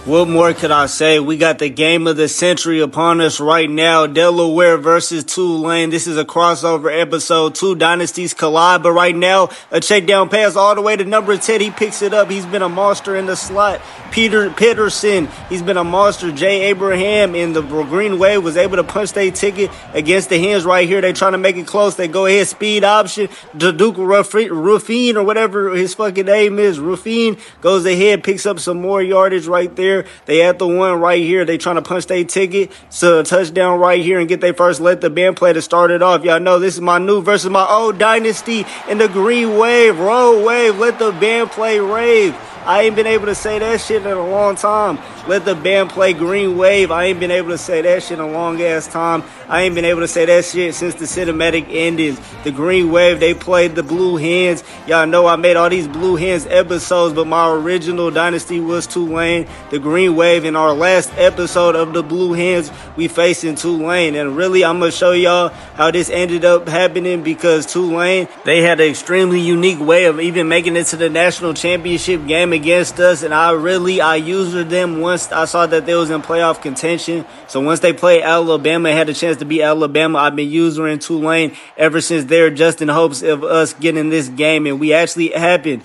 What more could I say? We got the game of the century upon us right now. Delaware versus Tulane. This is a crossover episode. Two dynasties collide, but right now, a check down pass all the way to number 10. He picks it up. He's been a monster in the slot. Peterson, he's been a monster. Jay Abraham in the Green Wave was able to punch their ticket against the Hens right here. They trying to make it close. They go ahead, speed option. Duke Ruffin or whatever his fucking name is. Ruffin goes ahead, picks up some more yardage right there. They at the one right here. They trying to punch their ticket. So a touchdown right here and get their first let the band play to start it off. Y'all know this is my new versus my old Dynasty in the Green Wave. Roll wave. Let the band play rave. I ain't been able to say that shit in a long time. Let the band play Green Wave. I ain't been able to say that shit in a long ass time. I ain't been able to say that shit since the cinematic endings. The Green Wave, they played the Blue Hens. Y'all know I made all these Blue Hens episodes, but my original Dynasty was Tulane. The Green Wave in our last episode of the Blue Hens, we facing Tulane. And really, I'm going to show y'all how this ended up happening because Tulane, they had an extremely unique way of even making it to the national championship game against us. And I used them once I saw that they was in playoff contention. So once they played Alabama, had a chance to beat Alabama, I've been using Tulane ever since there, just in hopes of us getting this game. And it actually happened.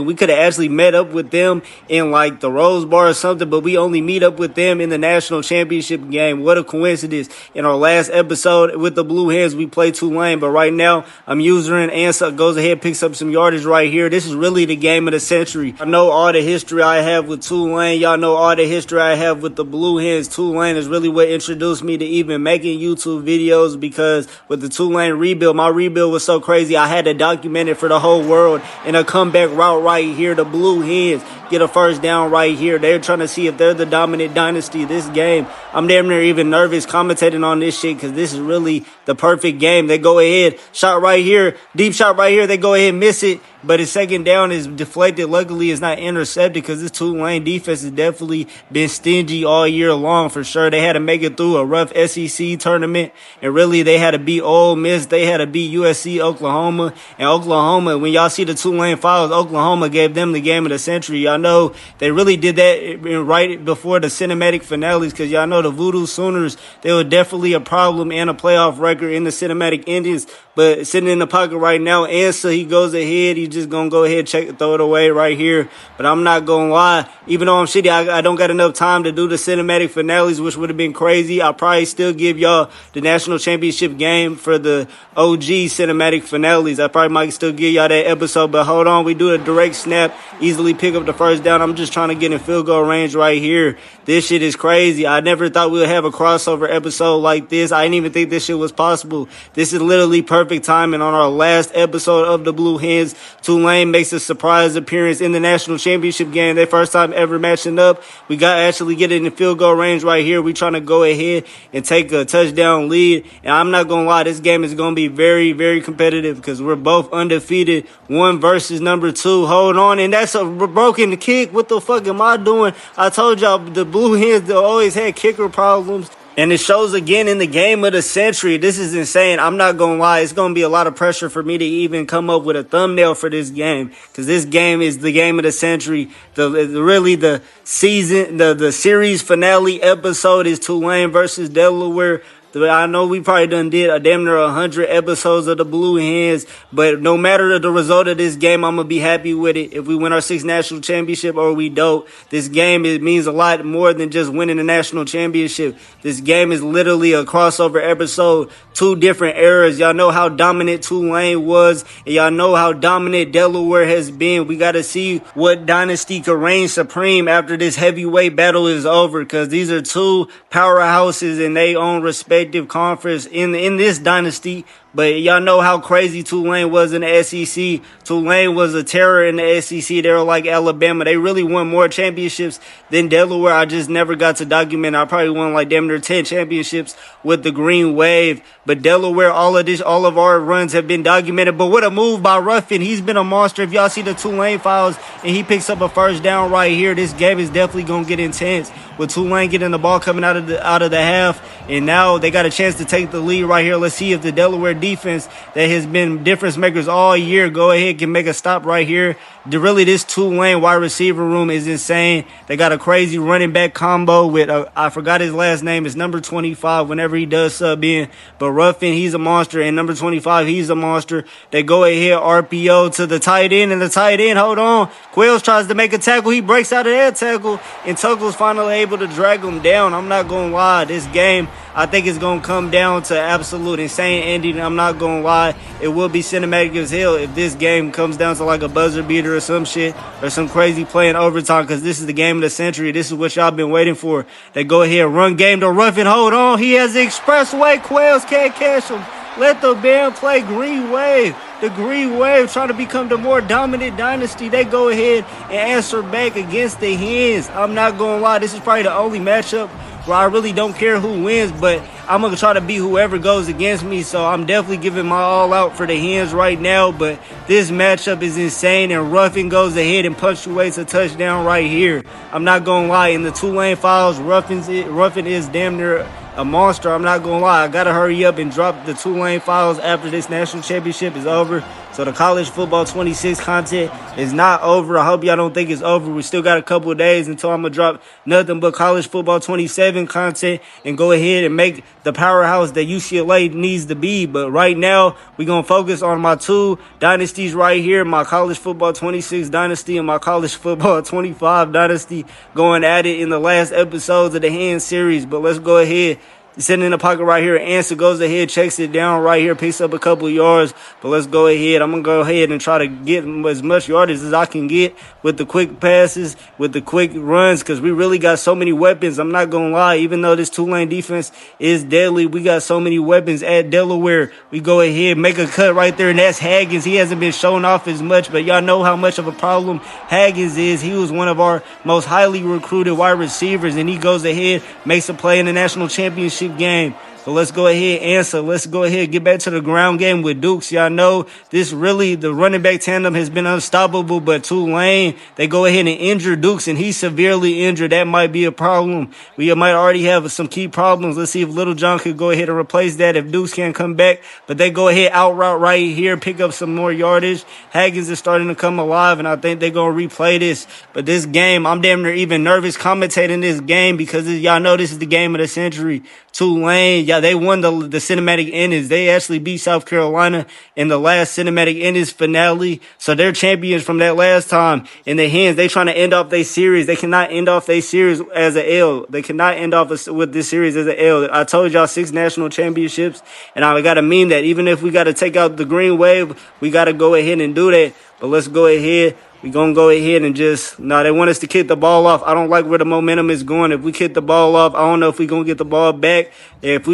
We could have actually met up with them in like the Rose Bar or something, but we only meet up with them in the national championship game. What a coincidence. In our last episode with the Blue Hens, we played Tulane, but right now I'm using Ansa goes ahead, picks up some yardage right here. This is really the game of the century. I know all the history I have with Tulane. Y'all know all the history I have with the Blue Hens. Tulane is really what introduced me to even making YouTube videos, because with the Tulane rebuild, my rebuild was so crazy I had to document it for the whole world. In a comeback route right here, the Blue Hens get a first down right here. They're trying to see if they're the dominant dynasty this game. I'm damn near even nervous commentating on this shit because this is really the perfect game. They go ahead, shot right here, deep shot right here. They go ahead, miss it, but his second down is deflected. Luckily, it's not intercepted because this Tulane defense has definitely been stingy all year long for sure. They had to make it through a rough SEC tournament, and really they had to beat Ole Miss. They had to beat USC, Oklahoma, and Oklahoma. When y'all see the Tulane files, Oklahoma gave them the game of the century. Y'all know they really did that right before the cinematic finales, because y'all know the Voodoo Sooners, they were definitely a problem and a playoff record in the cinematic endings. But sitting in the pocket right now, Ansa, he goes ahead. He's just going to go ahead, throw it away right here. But I'm not going to lie. Even though I'm shitty, I don't got enough time to do the cinematic finales, which would have been crazy. I'll probably still give y'all the national championship game for the OG cinematic finales. I probably might still give y'all that episode. But hold on, we do a direct snap, easily pick up the first down. I'm just trying to get in field goal range right here. This shit is crazy. I never thought we would have a crossover episode like this. I didn't even think this shit was possible. This is literally perfect timing. On our last episode of the Blue Hens, Tulane makes a surprise appearance in the national championship game. Their first time ever matching up. We got actually get in the field goal range right here. We trying to go ahead and take a touchdown lead. And I'm not going to lie, this game is going to be very, very competitive because we're both undefeated. One versus number two. Hold on. And that's a broken kick. What the fuck am I doing? I told y'all the Blue Hens, they always had kicker problems. And it shows again in the game of the century. This is insane. I'm not going to lie. It's going to be a lot of pressure for me to even come up with a thumbnail for this game, because this game is the game of the century. The series finale episode is Tulane versus Delaware. I know we probably done did a damn near 100 episodes of the Blue Hens, but no matter the result of this game, I'm going to be happy with it. If we win our 6th national championship or we don't, this game, it means a lot more than just winning the national championship. This game is literally a crossover episode, two different eras. Y'all know how dominant Tulane was, and y'all know how dominant Delaware has been. We got to see what dynasty could reign supreme after this heavyweight battle is over, because these are two powerhouses in their own respective conference in this dynasty. But y'all know how crazy Tulane was in the SEC. Tulane was a terror in the SEC. They were like Alabama. They really won more championships than Delaware. I just never got to document. I probably won like damn near 10 championships with the Green Wave. But Delaware, all of our runs have been documented. But what a move by Ruffin. He's been a monster. If y'all see the Tulane files and he picks up a first down right here, this game is definitely going to get intense. With Tulane getting the ball coming out of the half. And now they got a chance to take the lead right here. Let's see if the Delaware defense that has been difference makers all year. Go ahead, can make a stop right here. Really, this Tulane wide receiver room is insane. They got a crazy running back combo with, I forgot his last name. It's number 25 whenever he does sub in. But Ruffin, he's a monster. And number 25, he's a monster. They go ahead, RPO to the tight end. And the tight end, hold on. Quills tries to make a tackle. He breaks out of that tackle. And Tuckle's finally able to drag him down. I'm not going to lie. This game, I think it's going to come down to absolute insane ending. I'm not going to lie. It will be cinematic as hell if this game comes down to like a buzzer beater or some shit or some crazy play in overtime, because this is the game of the century. This is what y'all been waiting for. They go ahead, run game to Ruffin. Hold on. He has the expressway. Quails can't catch him. Let the band play Green Wave. The Green Wave trying to become the more dominant dynasty. They go ahead and answer back against the Hens. I'm not going to lie. This is probably the only matchup where I really don't care who wins, but I'm going to try to beat whoever goes against me. So I'm definitely giving my all out for the Hens right now. But this matchup is insane, and Ruffin goes ahead and punctuates a touchdown right here. I'm not going to lie. In the Tulane Files, Ruffin is damn near a monster. I'm not going to lie. I got to hurry up and drop the Tulane Files after this national championship is over. So the college football 26 content is not over. I hope y'all don't think it's over. We still got a couple of days until I'm going to drop nothing but college football 27 content and go ahead and make the powerhouse that UCLA needs to be. But right now, we're going to focus on my two dynasties right here, my college football 26 dynasty and my college football 25 dynasty, going at it in the last episodes of the Hand series. But let's go ahead. Sitting in the pocket right here. Answer goes ahead, checks it down right here, picks up a couple of yards. But let's go ahead. I'm going to go ahead and try to get as much yardage as I can get with the quick passes, with the quick runs, because we really got so many weapons. I'm not going to lie. Even though this Tulane defense is deadly, we got so many weapons at Delaware. We go ahead, make a cut right there, and that's Haggins. He hasn't been shown off as much, but y'all know how much of a problem Haggins is. He was one of our most highly recruited wide receivers, and he goes ahead, makes a play in the national championship game. So let's go ahead, answer. Let's go ahead, get back to the ground game with Dukes. Y'all know this really, the running back tandem has been unstoppable, but Tulane, they go ahead and injure Dukes, and he's severely injured. That might be a problem. We might already have some key problems. Let's see if Little John could go ahead and replace that if Dukes can't come back. But they go ahead, out route right here, pick up some more yardage. Haggins is starting to come alive, and I think they're going to replay this. But this game, I'm damn near even nervous commentating this game because y'all know this is the game of the century. Tulane, yeah, they won the cinematic innings. They actually beat South Carolina in the last cinematic innings finale. So they're champions from that last time. And the Hens, they trying to end off their series. They cannot end off their series as an L. They cannot end off with this series as an L. I told y'all 6 national championships, and I got to mean that. Even if we got to take out the Green Wave, we got to go ahead and do that. But let's go ahead. We're going to go ahead and they want us to kick the ball off. I don't like where the momentum is going. If we kick the ball off, I don't know if we're going to get the ball back. If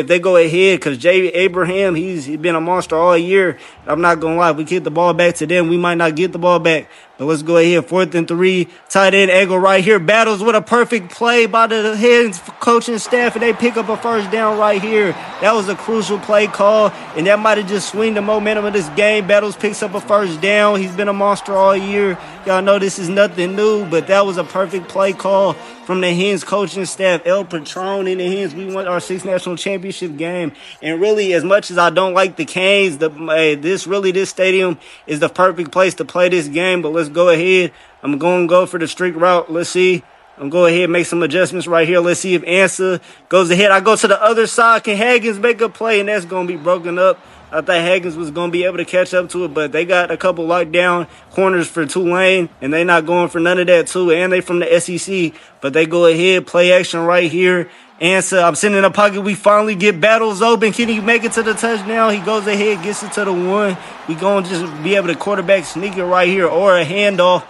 they go ahead, because Jay Abraham, he's been a monster all year. I'm not going to lie. If we kick the ball back to them, we might not get the ball back. But let's go ahead. 4th and 3. Tight end angle right here. Battles with a perfect play by the Hens coaching staff, and they pick up a first down right here. That was a crucial play call, and that might have just swung the momentum of this game. Battles picks up a first down. He's been a monster all year. Y'all know this is nothing new, but that was a perfect play call from the Hens coaching staff. El Patron and the Hens, we won our 6th national championship game. And really, as much as I don't like the Canes, this stadium is the perfect place to play this game. But let's go ahead. I'm going to go for the streak route. Let's see. I'm going to go ahead and make some adjustments right here. Let's see if Ansa goes ahead. I go to the other side. Can Haggins make a play? And that's going to be broken up. I thought Haggins was going to be able to catch up to it, but they got a couple lockdown corners for Tulane, and they not going for none of that too, and they from the SEC. But they go ahead, play action right here. Answer, I'm sitting in the pocket. We finally get Battles open. Can he make it to the touchdown? He goes ahead, gets it to the 1. We going to just be able to quarterback sneak it right here, or a handoff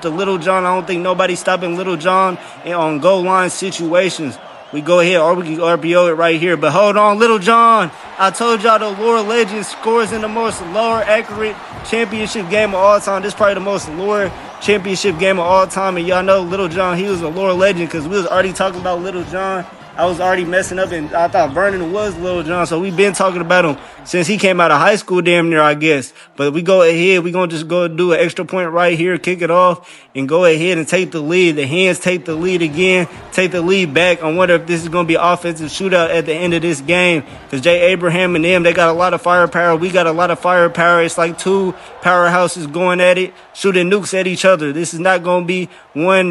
to Little John. I don't think nobody's stopping Little John on goal line situations. We go ahead, or we can RPO it right here. But hold on, Little John. I told y'all the lore legend scores in the most lore accurate championship game of all time. This is probably the most lore championship game of all time. And y'all know Little John, he was a lore legend because we was already talking about Little John I was already messing up, and I thought Vernon was Lil Jon, so we've been talking about him since he came out of high school damn near, I guess. But we go ahead. We're going to just go do an extra point right here, kick it off, and go ahead and take the lead. The Hens take the lead again, take the lead back. I wonder if this is going to be an offensive shootout at the end of this game, because Jay Abraham and them, they got a lot of firepower. We got a lot of firepower. It's like two powerhouses going at it, shooting nukes at each other. This is not going to be one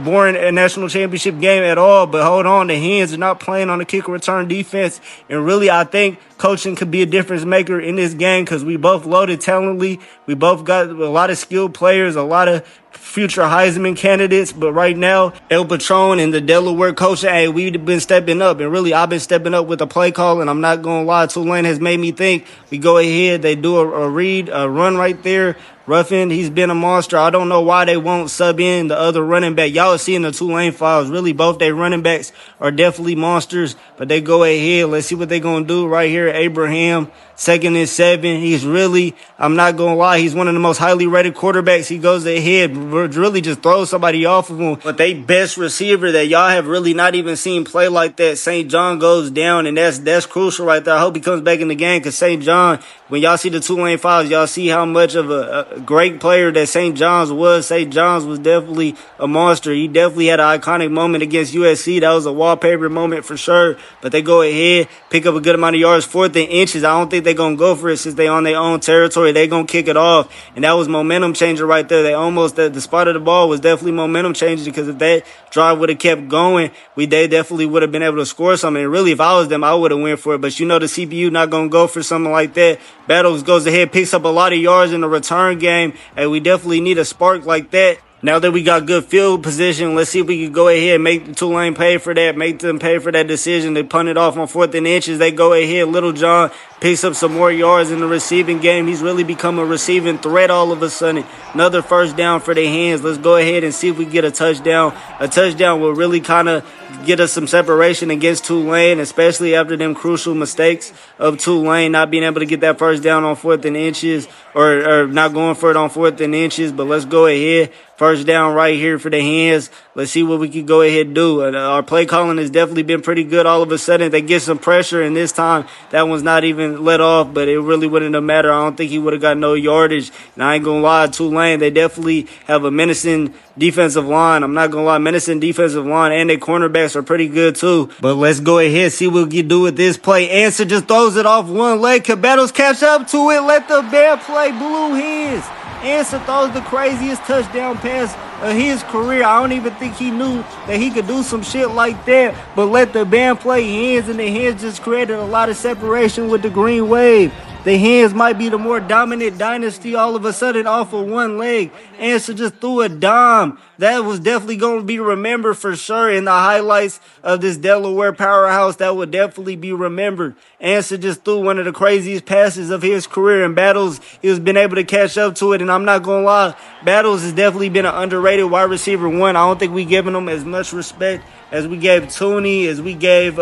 boring national championship game at all. But hold on, the Hens are not playing on the kick return defense, and really I think coaching could be a difference maker in this game, because we both loaded talently. We both got a lot of skilled players, a lot of future Heisman candidates. But right now, El Patron and the Delaware coaching, hey, we've been stepping up. And really, I've been stepping up with the play call, and I'm not going to lie, Tulane has made me think. We go ahead, they do a run right there. Ruffin, he's been a monster. I don't know why they won't sub in the other running back. Y'all are seeing the Tulane files. Really, both their running backs are definitely monsters. But they go ahead. Let's see what they're going to do right here. Abraham, 2nd and 7. He's really, I'm not going to lie, he's one of the most highly rated quarterbacks. He goes ahead, really just throws somebody off of him. But they best receiver that y'all have really not even seen play like that, St. John, goes down, and that's crucial right there. I hope he comes back in the game, because St. John, when y'all see the Tulane files, y'all see how much of a great player that St. John's was. St. John's was definitely a monster. He definitely had an iconic moment against USC. That was a wallpaper moment for sure. But they go ahead, pick up a good amount of yards, 4th and inches. I don't think they're going to go for it since they on their own territory. They're going to kick it off. And that was momentum changer right there. They almost, the spot of the ball was definitely momentum changer, because if that drive would have kept going, they definitely would have been able to score something. And really, if I was them, I would have went for it. But you know the CPU not going to go for something like that. Battles goes ahead, picks up a lot of yards in the return game, and we definitely need a spark like that. Now that we got good field position, let's see if we can go ahead and make Tulane pay for that, make them pay for that decision. They punt it off on 4th and inches. They go ahead. Little John picks up some more yards in the receiving game. He's really become a receiving threat all of a sudden. Another first down for the Hens. Let's go ahead and see if we get a touchdown. A touchdown will really kind of get us some separation against Tulane, especially after them crucial mistakes of Tulane not being able to get that first down on 4th and inches, or not going for it on 4th and inches. But let's go ahead. First down right here for the Hens. Let's see what we can go ahead and do. Our play calling has definitely been pretty good. All of a sudden, they get some pressure, and this time that one's not even let off, but it really wouldn't have mattered. I don't think he would have got no yardage. And I ain't going to lie, Tulane, they definitely have a menacing defensive line. I'm not going to lie, menacing defensive line, and their cornerbacks are pretty good too. But let's go ahead, see what we can do with this play. Answer just throws it off one leg. Cabettles catch up to it. Let the band play. Blue Hens. Answer throws the craziest touchdown pass of his career. I don't even think he knew that he could do some shit like that. But let the band play Hens, and the Hens just created a lot of separation with the green wave. The Hens might be the more dominant dynasty all of a sudden off of one leg. Answer just threw a dime. That was definitely going to be remembered for sure in the highlights of this Delaware powerhouse. That would definitely be remembered. Answer just threw one of the craziest passes of his career in Battles. He has been able to catch up to it, and I'm not going to lie, Battles has definitely been an underrated wide receiver one. I don't think we giving him as much respect as we gave Tooney, as we gave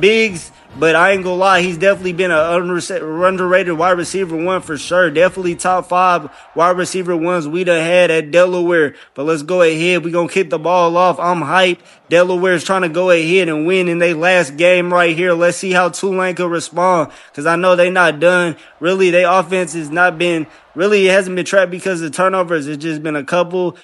Biggs. But I ain't gonna lie, he's definitely been an underrated wide receiver one for sure. Definitely top 5 wide receiver ones we done had at Delaware. But let's go ahead. We're gonna kick the ball off. I'm hyped. Delaware's trying to go ahead and win in their last game right here. Let's see how Tulane can respond, because I know they're not done. Really, their offense has not been, really, it hasn't been trapped because of turnovers. It's just been a couple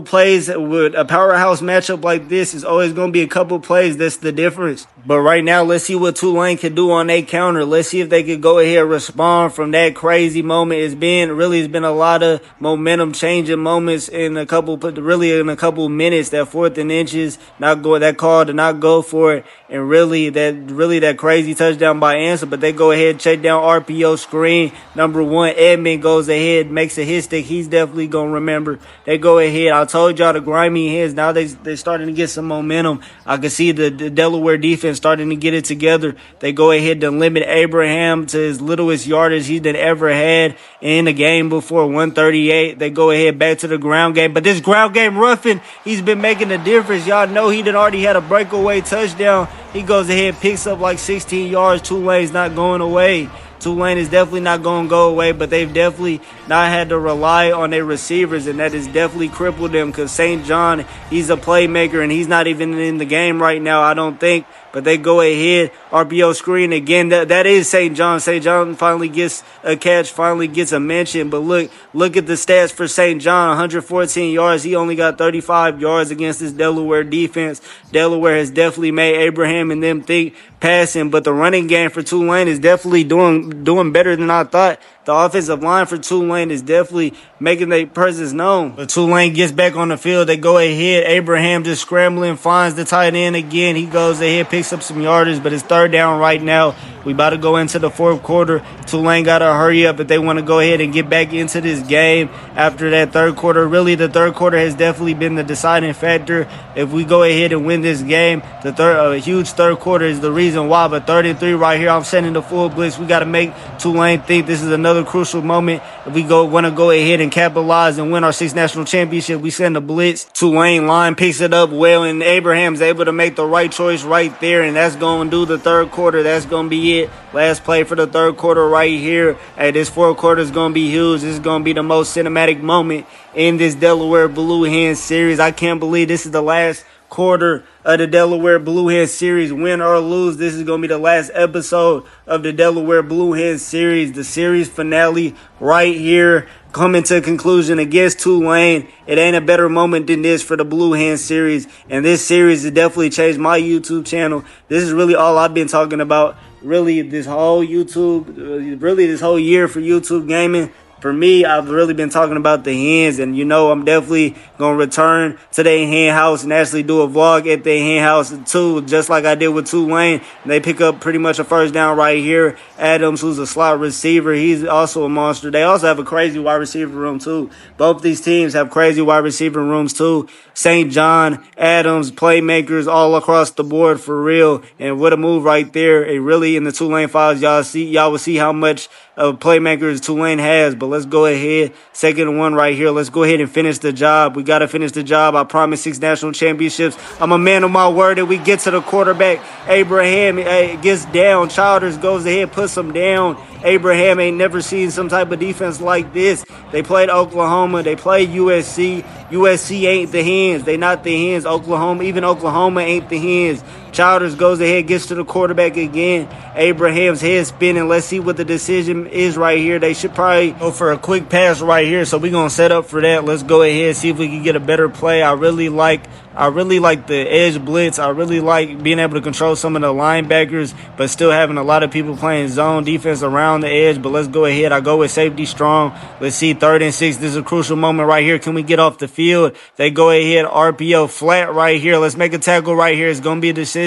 plays. With a powerhouse matchup like this, it's always going to be a couple plays. That's the difference. But right now, let's see what Tulane can do on their counter. Let's see if they can go ahead and respond from that crazy moment. It's been a lot of momentum changing moments in a couple minutes. That 4th and inches, that call to not go for it. And really that crazy touchdown by Answer. But they go ahead, check down RPO screen. Number 1, Edmond goes ahead, makes a hit stick. He's definitely going to remember. They go ahead. I told y'all the grimy Hens. Now they're starting to get some momentum. I can see the Delaware defense starting to get it together. They go ahead to limit Abraham to his littlest yardage he's ever had in the game before, 138. They go ahead back to the ground game. But this ground game Ruffin, he's been making a difference. Y'all know he already had a breakaway touchdown. He goes ahead, picks up like 16 yards. Tulane's not going away. Tulane is definitely not going to go away, but they've definitely not had to rely on their receivers, and that has definitely crippled them because St. John, he's a playmaker, and he's not even in the game right now, I don't think. But they go ahead, RPO screen again. That is St. John. St. John finally gets a catch, finally gets a mention. But look at the stats for St. John. 114 yards. He only got 35 yards against this Delaware defense. Delaware has definitely made Abraham and them think passing, but the running game for Tulane is definitely doing better than I thought. The offensive line for Tulane is definitely making their presence known. But Tulane gets back on the field. They go ahead. Abraham just scrambling, finds the tight end again. He goes ahead, picks up some yardage, but it's third down right now. We about to go into the fourth quarter. Tulane got to hurry up if they want to go ahead and get back into this game after that third quarter. Really, the third quarter has definitely been the deciding factor. If we go ahead and win this game, a huge third quarter is the reason why. But 3rd and 3 right here, I'm sending the full blitz. We got to make Tulane think this is another crucial moment. If we want to go ahead and capitalize and win our 6th national championship, we send the blitz. Tulane line picks it up well, and Abraham's able to make the right choice right there, and that's going to do the third quarter. That's going to be it. Last play for the third quarter right here. Hey, this fourth quarter is going to be huge. This is going to be the most cinematic moment in this Delaware Blue Hens series. I can't believe this is the last quarter of the Delaware Blue Hens series. Win or lose, this is going to be the last episode of the Delaware Blue Hens series. The series finale right here, coming to a conclusion against Tulane. It ain't a better moment than this for the Blue Hens series. And this series has definitely changed my YouTube channel. This is really all I've been talking about. Really, this whole this whole year for YouTube gaming. For me, I've really been talking about the Hens, and I'm definitely going to return to their hen house and actually do a vlog at their hen house too, just like I did with Tulane. They pick up pretty much a first down right here. Adams, who's a slot receiver, he's also a monster. They also have a crazy wide receiver room too. Both these teams have crazy wide receiver rooms too. St. John, Adams, playmakers all across the board for real. And what a move right there. It really, in the Tulane files, y'all will see how much of playmakers Tulane has. But let's go ahead. 2nd and 1 right here. Let's go ahead and finish the job. We got to finish the job. I promise 6 national championships. I'm a man of my word that we get to the quarterback. Abraham gets down. Childers goes ahead, puts him down. Abraham ain't never seen some type of defense like this. They played Oklahoma. They played USC. USC ain't the Hens. They not the Hens. Even Oklahoma ain't the Hens. Childers goes ahead, gets to the quarterback again. Abraham's head spinning. Let's see what the decision is right here. They should probably go for a quick pass right here. So we're going to set up for that. Let's go ahead, see if we can get a better play. I really like the edge blitz. I really like being able to control some of the linebackers, but still having a lot of people playing zone defense around the edge. But let's go ahead. I go with safety strong. Let's see, 3rd and 6. This is a crucial moment right here. Can we get off the field? They go ahead, RPO flat right here. Let's make a tackle right here. It's going to be a decision.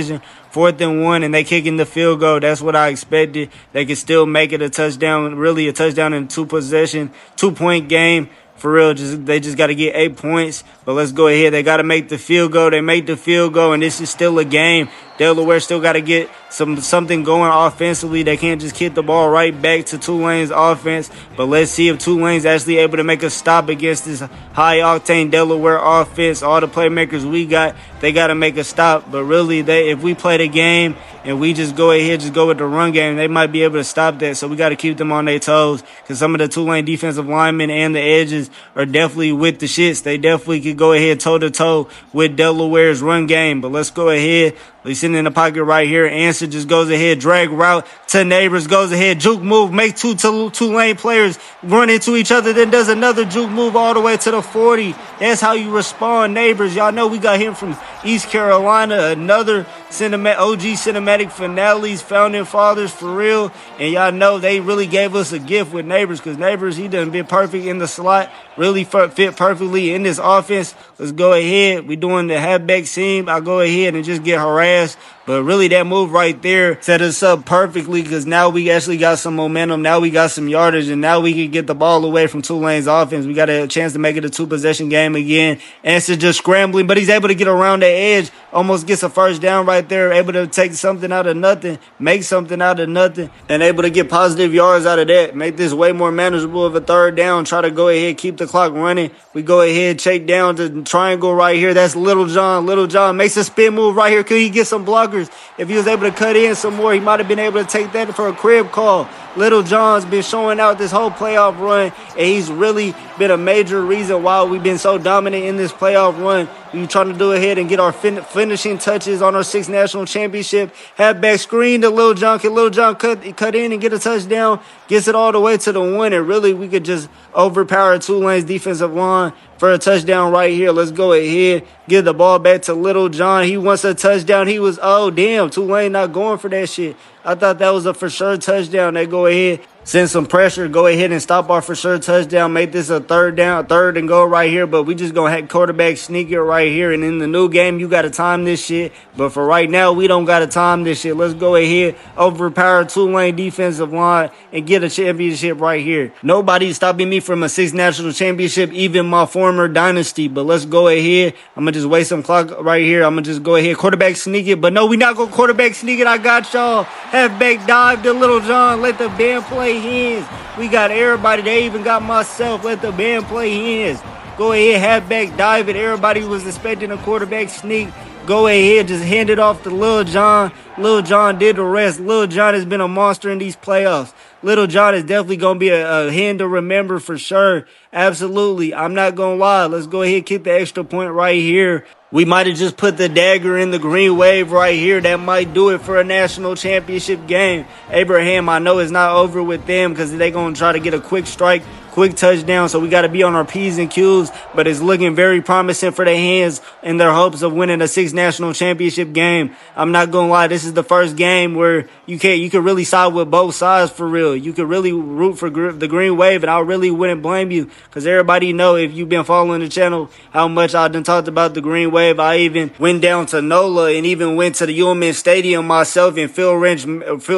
4th and 1, and they kicking the field goal. That's what I expected. They can still make it a touchdown, really a touchdown in 2-possession, 2-point game. For real, they just got to get 8 points. But let's go ahead. They got to make the field goal. They make the field goal, and this is still a game. Delaware still got to get something going offensively. They can't just kick the ball right back to Tulane's offense. But let's see if Tulane's actually able to make a stop against this high-octane Delaware offense. All the playmakers we got, they got to make a stop. But really, if we play the game and we just go with the run game, they might be able to stop that. So we got to keep them on their toes, because some of the Tulane defensive linemen and the edges are definitely with the shits. They definitely could go ahead toe-to-toe with Delaware's run game. But let's go ahead. He's sitting in the pocket right here. Answer just goes ahead. Drag route to Neighbors. Goes ahead. Juke move. Make two Tulane players run into each other. Then does another juke move all the way to the 40. That's how you respond, Neighbors. Y'all know we got him from East Carolina. Another OG cinematic finales. Founding fathers for real. And y'all know they really gave us a gift with Neighbors, because Neighbors, he done been perfect in the slot. Really fit perfectly in this offense. Let's go ahead. We doing the halfback seam. I'll go ahead and just get harassed. But really, that move right there set us up perfectly, because now we actually got some momentum. Now we got some yardage, and now we can get the ball away from Tulane's offense. We got a chance to make it a 2-possession game again. Answer just scrambling, but he's able to get around the edge. almost gets a first down right there, able to take something out of nothing, make something out of nothing, and able to get positive yards out of that. Make this way more manageable of a third down. Try to go ahead, keep the clock running. We go ahead, check down to the triangle right here. That's Little John. Little John makes a spin move right here. Could he get some blockers? If he was able to cut in some more, he might have been able to take that for a crib call. Little John's been showing out this whole playoff run, and he's really been a major reason why we've been so dominant in this playoff run. We trying to do ahead and get our finishing touches on our 6th national championship. Halfback screen to Lil John. Can Lil John cut in and get a touchdown? Gets it all the way to the 1, and really we could just overpower Tulane's defensive line for a touchdown right here. Let's go ahead, give the ball back to Little John. He wants a touchdown. He was, oh, damn, Tulane not going for that shit. I thought that was a for sure touchdown. They go ahead, send some pressure, go ahead and stop our for sure touchdown, make this a third and go right here. But we just going to have quarterback sneak it right here. And in the new game, you got to time this shit. But for right now, we don't got to time this shit. Let's go ahead, overpower Tulane defensive line and get a championship right here. Nobody's stopping me from a 6th national championship, even my former Dynasty. But let's go ahead. I'm going to just waste some clock right here. I'm going to just go ahead, quarterback sneak it. But no, we not going to quarterback sneak it. I got y'all. Halfback dive to Little John. Let the band play Hens. We got everybody. They even got myself. Let the band play Hens. Go ahead, halfback dive it. Everybody was expecting a quarterback sneak. Go ahead, just hand it off to Lil John. Lil John did the rest. Lil John has been a monster in these playoffs. Little John is definitely going to be a hand to remember for sure. Absolutely. I'm not going to lie. Let's go ahead, kick the extra point right here. We might have just put the dagger in the green wave right here. That might do it for a national championship game. Abraham, I know it's not over with them because they're going to try to get a quick strike, quick touchdown. So we got to be on our P's and Q's. But it's looking very promising for the Hens in their hopes of winning a 6th national championship game. I'm not going to lie. This is the first game where you can really side with both sides for real. You could really root for the green wave, and I really wouldn't blame you because everybody know, if you've been following the channel, how much I done talked about the green wave. I even went down to NOLA and even went to the UMN Stadium myself and field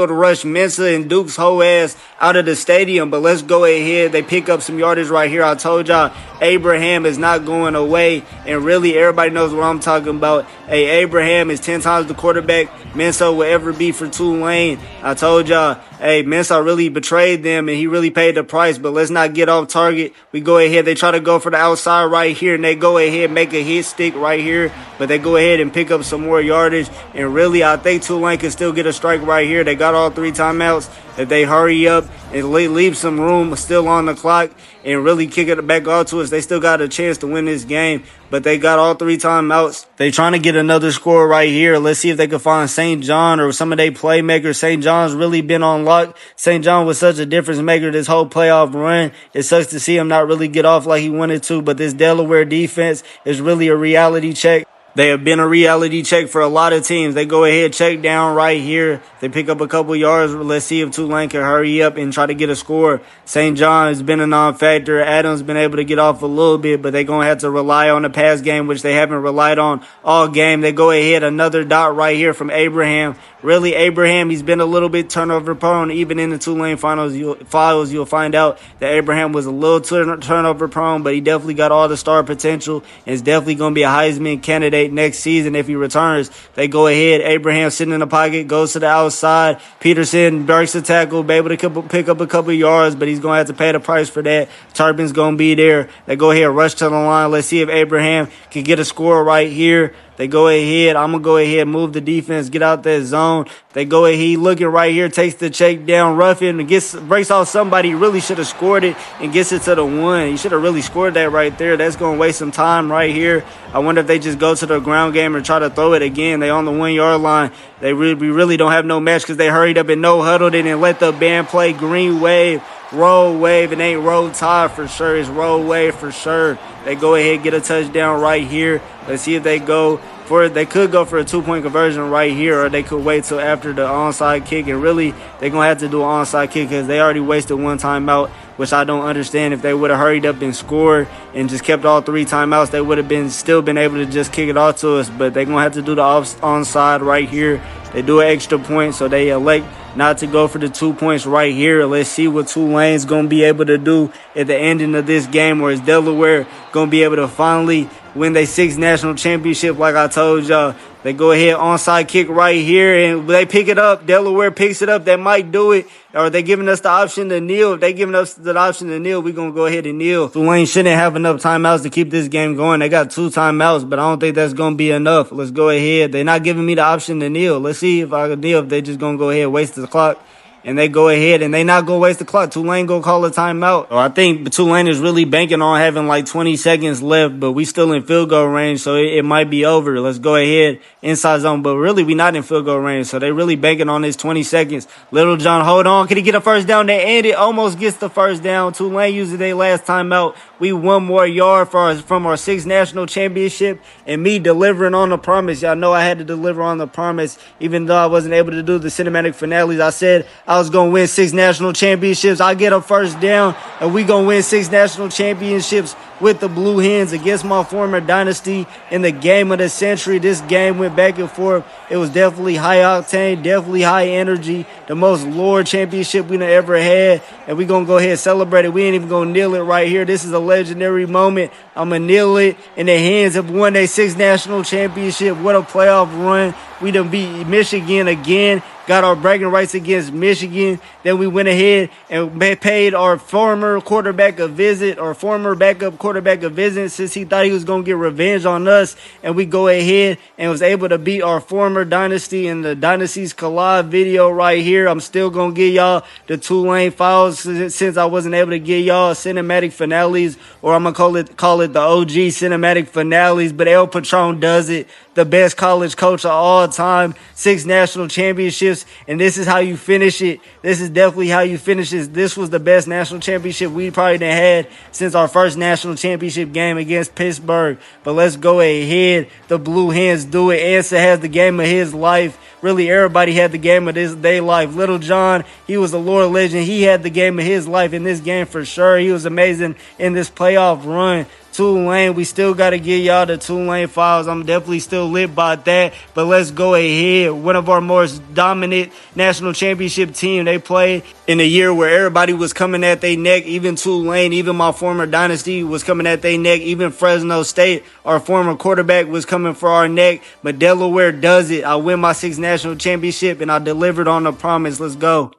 rush Mensa and Duke's whole ass out of the stadium. But let's go ahead. They pick up some yardage right here. I told y'all Abraham is not going away, and really everybody knows what I'm talking about. Hey, Abraham is 10 times the quarterback Mensa will ever be for Tulane. I told y'all, hey, Mensa really betrayed them, and he really paid the price. But let's not get off target. We go ahead. They try to go for the outside right here, and they go ahead make a hit stick right here. But they go ahead and pick up some more yardage. And really, I think Tulane can still get a strike right here. They got all 3 timeouts. If they hurry up and leave some room still on the clock and really kick it back off to us, they still got a chance to win this game. But they got all 3 timeouts. They trying to get another score right here. Let's see if they can find St. John or some of their playmakers. St. John's really been on lock. St. John was such a difference maker this whole playoff run. It sucks to see him not really get off like he wanted to. But this Delaware defense is really a reality check. They have been a reality check for a lot of teams. They go ahead, check down right here. They pick up a couple yards. Let's see if Tulane can hurry up and try to get a score. St. John has been a non-factor. Adams been able to get off a little bit, but they're going to have to rely on the pass game, which they haven't relied on all game. They go ahead, another dot right here from Abraham. Really, Abraham, he's been a little bit turnover prone. Even in the Tulane finals, you'll find out that Abraham was a little turnover prone, but he definitely got all the star potential and is definitely going to be a Heisman candidate next season if he returns. They go ahead. Abraham sitting in the pocket, goes to the outside. Peterson breaks the tackle, be able to pick up a couple yards, but he's going to have to pay the price for that. Turpin's going to be there. They go ahead, rush to the line. Let's see if Abraham can get a score right here. They go ahead. I'm going to go ahead, move the defense, get out that zone. They go ahead. He looking right here, takes the check down, roughing, and breaks off somebody. He really should have scored it and gets it to the 1. He should have really scored that right there. That's going to waste some time right here. I wonder if they just go to the ground game or try to throw it again. They on the 1-yard line. We really don't have no match because they hurried up and no-huddled it and let the band play green wave. Roll wave. It ain't roll tide for sure. It's roll wave for sure. They go ahead, get a touchdown right here. Let's see if they go for it. They could go for a 2-point conversion right here, or they could wait till after the onside kick. And really, they're going to have to do an onside kick because they already wasted 1 timeout, which I don't understand. If they would have hurried up and scored and just kept all 3 timeouts, they would have still been able to just kick it off to us. But they're going to have to do the onside right here. They do an extra point, so they elect not to go for the 2 points right here. Let's see what Tulane's going to be able to do at the ending of this game, or is Delaware going to be able to finally win their sixth national championship like I told y'all. They go ahead, onside kick right here, and they pick it up. Delaware picks it up. They might do it, or they giving us the option to kneel. If they giving us the option to kneel, we're going to go ahead and kneel. Tulane shouldn't have enough timeouts to keep this game going. They got 2 timeouts, but I don't think that's going to be enough. Let's go ahead. They're not giving me the option to kneel. Let's see if I can kneel, if they just going to go ahead and waste the clock. And they go ahead and they not going to waste the clock. Tulane go call a timeout. I think Tulane is really banking on having like 20 seconds left, but we still in field goal range, so it might be over. Let's go ahead, inside zone. But really, we not in field goal range, so they really banking on this 20 seconds. Little John, hold on. Can he get a first down? They end it. Almost gets the first down. Tulane uses their last timeout. We 1 more yard from our 6th national championship, and me delivering on the promise. Y'all know I had to deliver on the promise, even though I wasn't able to do the cinematic finales. I said I was going to win 6 national championships. I get a first down, and we going to win 6 national championships with the Blue Hens against my former Dynasty in the game of the century. This game went back and forth. It was definitely high octane, definitely high energy, the most Lord championship we ever had, and we going to go ahead and celebrate it. We ain't even going to kneel it right here. This is a legendary moment. I'm going to kneel it, and the Hens have won their 6th national championship. What a playoff run. We done beat Michigan again, got our bragging rights against Michigan. Then we went ahead and paid our former quarterback a visit, or former backup quarterback a visit, since he thought he was going to get revenge on us. And we go ahead and was able to beat our former Dynasty in the Dynasties collide video right here. I'm still going to give y'all the Tulane files since I wasn't able to give y'all cinematic finales, or I'm going to call it the OG cinematic finales. But El Patron does it. The best college coach of all time, 6 national championships, and this is how you finish it. This is definitely how you finish this. This was the best national championship we probably done had since our first national championship game against Pittsburgh. But let's go ahead. The Blue Hens do it. Ansa has the game of his life. Really, everybody had the game of their life. Little John, he was a Lord legend. He had the game of his life in this game for sure. He was amazing in this playoff run. Tulane, we still got to give y'all the Tulane files. I'm definitely still lit by that. But let's go ahead. One of our most dominant national championship team. They played in a year where everybody was coming at their neck. Even Tulane, even my former Dynasty was coming at their neck. Even Fresno State, our former quarterback, was coming for our neck. But Delaware does it. I win my 6th national championship, and I delivered on the promise. Let's go.